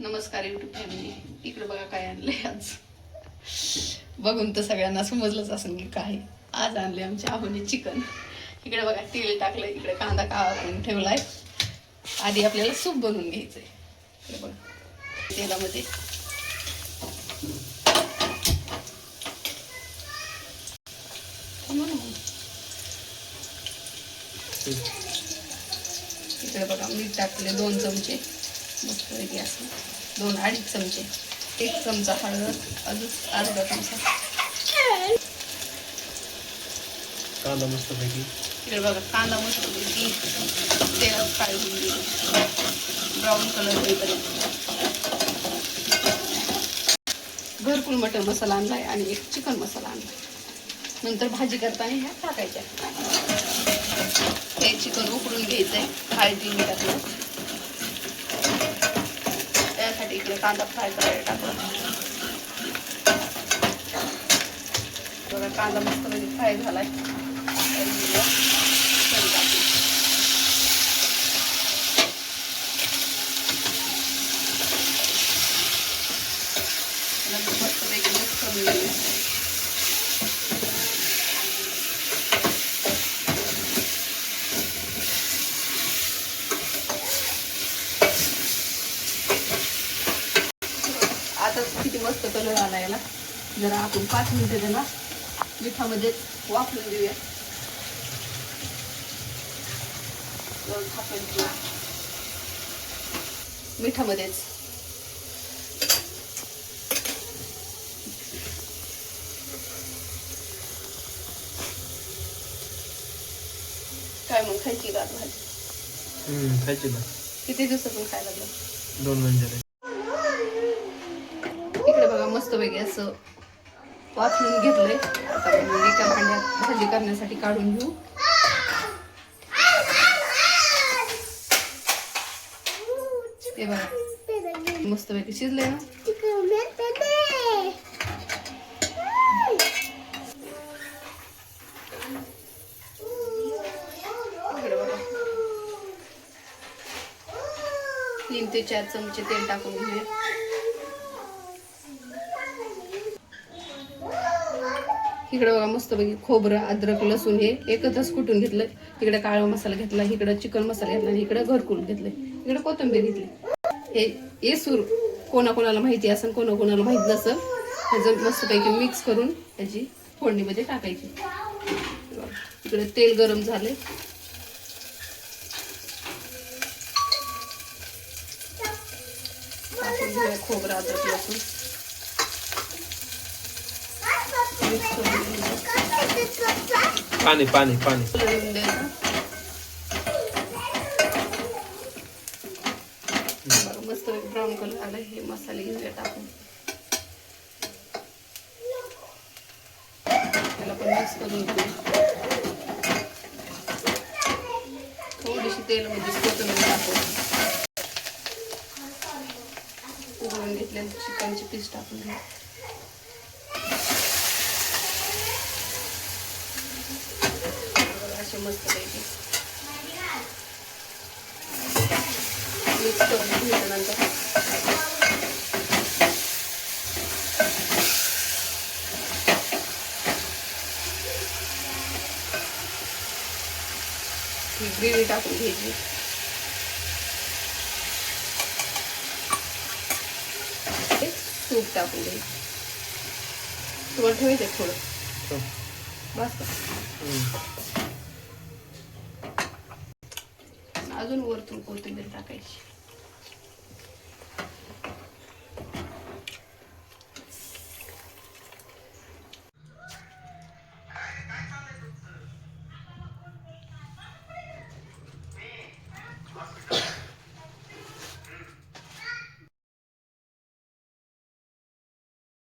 नमस्कार YouTube family. इकडे बघा काय आणलंय आज. बघून तर सगळ्यांना समजलंच असेल की काय. आज आणले आमच्या आहोने चिकन. इकडे बघा तेल टाकलंय, इकडे कांदा कापून ठेवलाय. आधी आपल्याला सूप बनवून घ्यायचंय. इकडे बघा तेलामध्ये इकडे बघा मीठ टाकले 2 चमचे, मस्त पैकी असं 2-2.5 चमचे, 1 चमचा हळद, अजून अर्धा चमचा कांदा मस्त पैकी. इकडे बघा कांदा मस्त पैकी तेलात फ्राय होऊन गेली, ब्राऊन कलर होईपर्यंत. घरकुल मटन मसाला आणलाय आणि एक चिकन मसाला आणलाय. नंतर भाजी करताना ह्या टाकायच्या. हे चिकन उकडून घ्यायचंय हळदी मीठातलं. त्यासाठी इकडे कांदा फ्राय करायला टाकला. बघा कांदा मस्त मध्ये फ्राय झालाय. मस्त पैकी मिक्स करून घेऊया. आता किती मस्त कलर आला याला. जरा आपण 5 मिनिटं त्याला मिठामध्ये वाफलून देऊया. मिठामध्येच काय मग खायची का भाजी? खायची ना. किती दिवसातून खायला लागलं? 2 महिने. इकडे बघा मस्त वेगळे असं वाफलून घेतलंय. आता एका भांड्यात भाजी करण्यासाठी काढून घेऊ. ते बघा मस्त पैकी शिजलंय ना. इकडे बघा 3 ते 4 चमचे तेल टाकून घेऊया. इकडे बघा मस्त पैकी खोबरं, अद्रक, लसूण हे एकत्रच कुटून घेतलं. इकडे काळा मसाला घेतला, इकडे चिकन मसाला घेतला आणि इकडे घरकुल घेतले. इकडे कोथिंबीर घेतली. हे येसूर कोणाकोणाला माहिती असेल, कोणाकोणाला माहित नसेल. ह्याचं मस्त पैकी मिक्स करून त्याची फोडणीमध्ये टाकायची. इकडे तेल गरम झाले. टाकून घेऊया खोबरं, अद्रक, लसूण. पाणी पाणी पाणी मस्त ब्राऊन कलर आला. हे मसाले घेऊया टाकून. त्याला पण मिक्स करून घेऊया. थोडीशी तेलमध्ये कोथिंबीर टाकून उकळून घेतले चिकनचे पीस टाकून घ्या. असे मस्त पैकी मिक्स करून घेतल्यानंतर ग्रेव्ही टाकून घ्यायची. सूप टाकून द्यायचं. तुम्हाला ठेवायचं थोडं बस. अजून वरतून कोथिंबीर टाकायची.